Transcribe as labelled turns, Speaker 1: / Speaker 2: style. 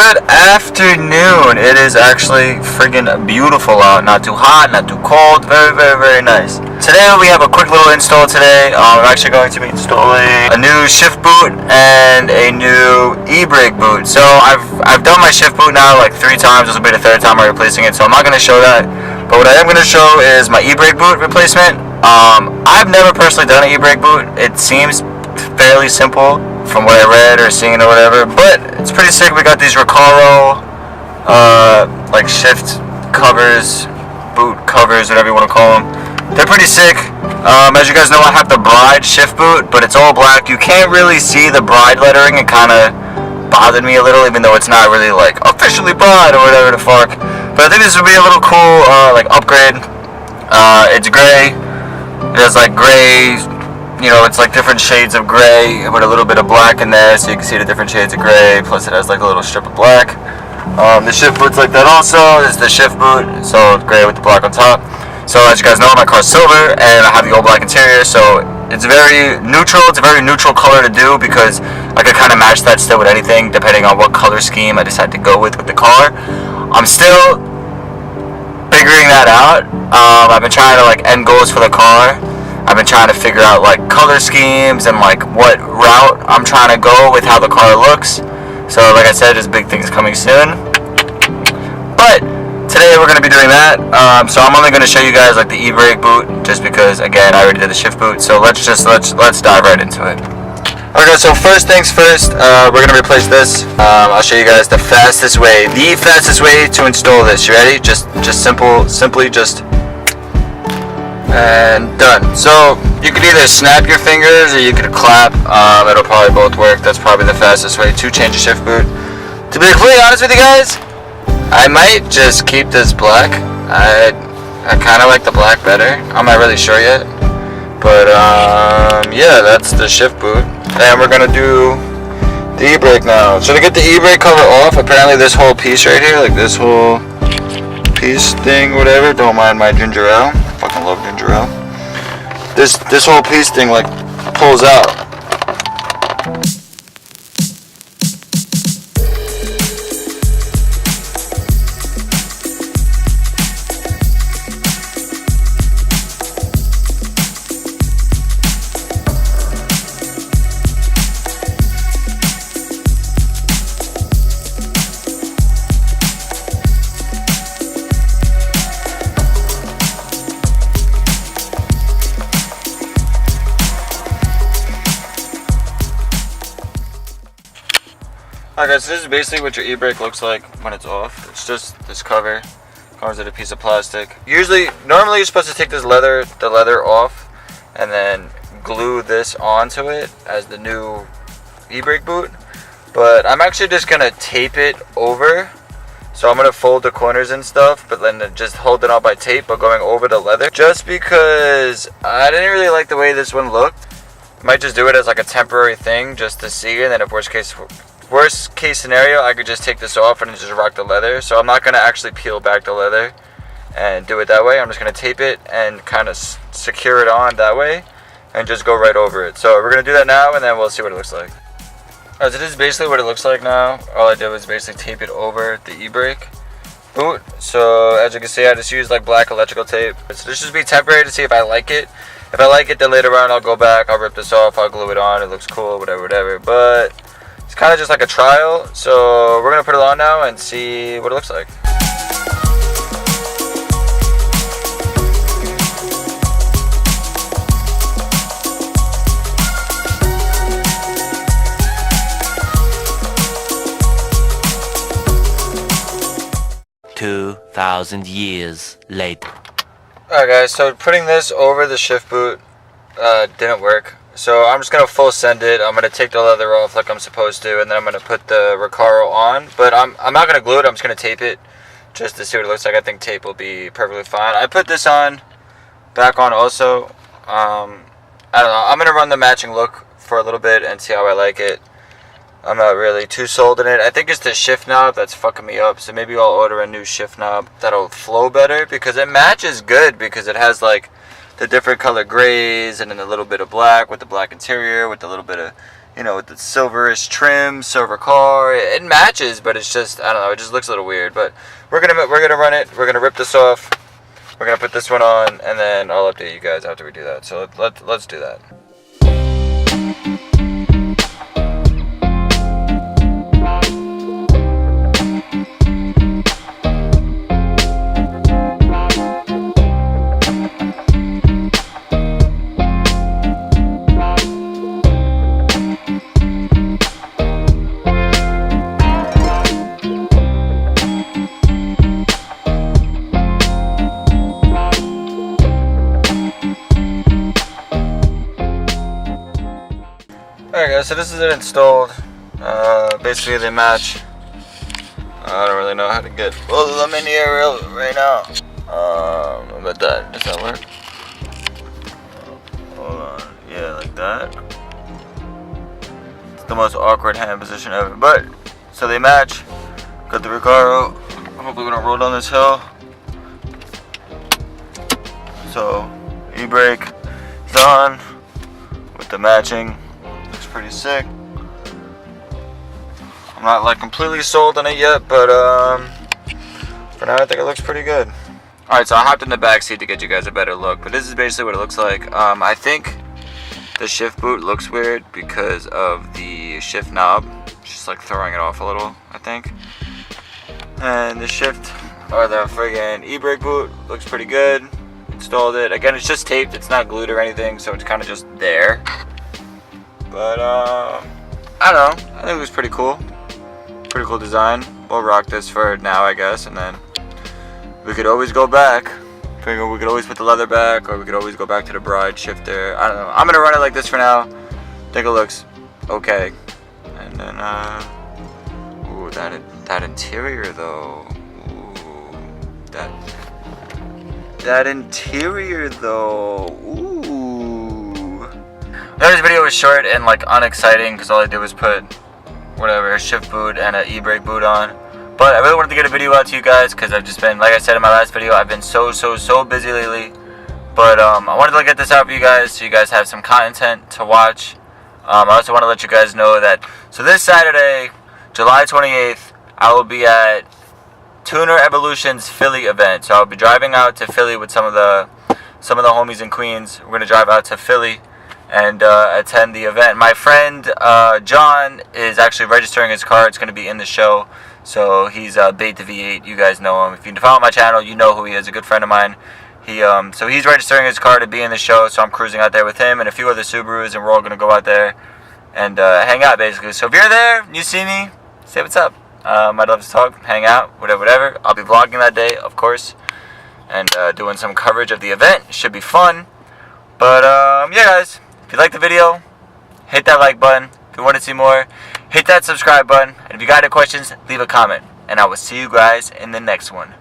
Speaker 1: Good afternoon. It is actually friggin' beautiful out. Not too hot, not too cold. Very, very, very nice. Today we have a quick little install today. I'm actually going to be installing a new shift boot and a new e-brake boot. So I've done my shift boot now like 3 times. This will be the 3rd time I'm replacing it. So I'm not going to show that. But what I am going to show is my e-brake boot replacement. I've never personally done an e-brake boot. It seems fairly simple from what I read or seen or whatever, but it's pretty sick. We got these Recaro like shift covers, boot covers, whatever you want to call them. They're pretty sick. As you guys know, I have the Bride shift boot, but it's all black. You can't really see the Bride lettering. It kind of bothered me a little, even though it's not really like officially Bride or whatever the fuck. But I think this would be a little cool like upgrade. It's gray. It has like gray, you know, it's like different shades of gray with a little bit of black in there, so you can see the different shades of gray, plus it has like a little strip of black. The shift boot's like that also. This is the shift boot, so it's gray with the black on top. So as you guys know, my car's silver, and I have the all black interior, so it's very neutral. It's a very neutral color to do, because I could kind of match that still with anything, depending on what color scheme I decide to go with the car. I'm still figuring that out. I've been trying to like end goals for the car. I've been trying to figure out like color schemes and like what route I'm trying to go with how the car looks. So like I said, there's big things coming soon. But today we're going to be doing that. So I'm only going to show you guys like the e-brake boot, just because again I already did the shift boot. So let's dive right into it. Okay, so first things first, we're going to replace this. I'll show you guys the fastest way to install this. You ready? Simply and done. So you could either snap your fingers or you could clap. It'll probably both work. That's probably the fastest way to change a shift boot. To be completely honest with you guys, I might just keep this black. I kind of like the black better. I'm not really sure yet, but yeah, that's the shift boot. And we're gonna do the e-brake now. So to get the e-brake cover off, apparently this whole piece right here, like this whole piece thing, whatever, don't mind my ginger ale, I fucking love ginger ale, this whole piece thing like pulls out. Alright guys, so this is basically what your e-brake looks like when it's off. It's just this cover. Comes with a piece of plastic. Normally you're supposed to take the leather off and then glue this onto it as the new e-brake boot. But I'm actually just gonna tape it over. So I'm gonna fold the corners and stuff, but then just hold it on by tape, but going over the leather. Just because I didn't really like the way this one looked. Might just do it as like a temporary thing just to see, and then if worst case scenario, I could just take this off and just rock the leather. So I'm not going to actually peel back the leather and do it that way. I'm just going to tape it and kind of secure it on that way and just go right over it. So we're going to do that now, and then we'll see what it looks like. Alright, so this is basically what it looks like now. All I did was basically tape it over the e-brake boot. So as you can see, I just used like black electrical tape. So this should be temporary to see if I like it. If I like it, then later on I'll go back, I'll rip this off, I'll glue it on, it looks cool, whatever. But it's kind of just like a trial, so we're going to put it on now and see what it looks like.
Speaker 2: $2,000 years later.
Speaker 1: Alright guys, so putting this over the shift boot didn't work. So I'm just going to full send it. I'm going to take the leather off like I'm supposed to, and then I'm going to put the Recaro on. But I'm not going to glue it. I'm just going to tape it just to see what it looks like. I think tape will be perfectly fine. I put this back on also. I don't know. I'm going to run the matching look for a little bit and see how I like it. I'm not really too sold in it. I think it's the shift knob that's fucking me up. So maybe I'll order a new shift knob that'll flow better, because it matches good, because it has like the different color grays and then a little bit of black with the black interior with a little bit of, you know, with the silverish trim, silver car. It matches, but it's just, I don't know, it just looks a little weird. But we're gonna run it. We're gonna rip this off. We're gonna put this one on, and then I'll update you guys after we do that. So let's do that. Alright guys, so this is it installed. Basically they match. I don't really know how to get both of them in here right now. But does that work? Hold on. Yeah, like that. It's the most awkward hand position ever. But, so they match. Got the Recaro. Hopefully we don't roll down this hill. So, e-brake is on with the matching. Looks pretty sick. I'm not like completely sold on it yet, but for now I think it looks pretty good. Alright, so I hopped in the back seat to get you guys a better look, but this is basically what it looks like. I think the shift boot looks weird because of the shift knob. It's just like throwing it off a little, I think. And the shift, or the friggin' e-brake boot looks pretty good. Installed it. Again, it's just taped, it's not glued or anything, so it's kind of just there. But I don't know, I think it was pretty cool. Pretty cool design. We'll rock this for now, I guess, and then we could always go back. Figure we could always put the leather back, or we could always go back to the bride shifter. I don't know. I'm gonna run it like this for now. Think it looks okay. And then ooh, that interior though. Ooh, that interior though. Ooh. I know this video was short and like unexciting because all I did was put whatever, a shift boot and an e-brake boot on. But I really wanted to get a video out to you guys because I've just been, like I said in my last video, I've been so busy lately. But I wanted to get this out for you guys so you guys have some content to watch. I also want to let you guys know that, so this Saturday, July 28th, I will be at Tuner Evolution's Philly event. So I'll be driving out to Philly with some of the homies in Queens. We're going to drive out to Philly and attend the event. My friend John is actually registering his car. It's going to be in the show. So he's Bait the V8. You guys know him. If you follow my channel, you know who he is. A good friend of mine. So he's registering his car to be in the show. So I'm cruising out there with him and a few other Subarus, and we're all going to go out there and hang out basically. So if you're there, you see me, say what's up. I'd love to talk, hang out, whatever. I'll be vlogging that day, of course, and doing some coverage of the event. Should be fun. But yeah, guys. If you liked the video, hit that like button. If you want to see more, hit that subscribe button. And if you got any questions, leave a comment. And I will see you guys in the next one.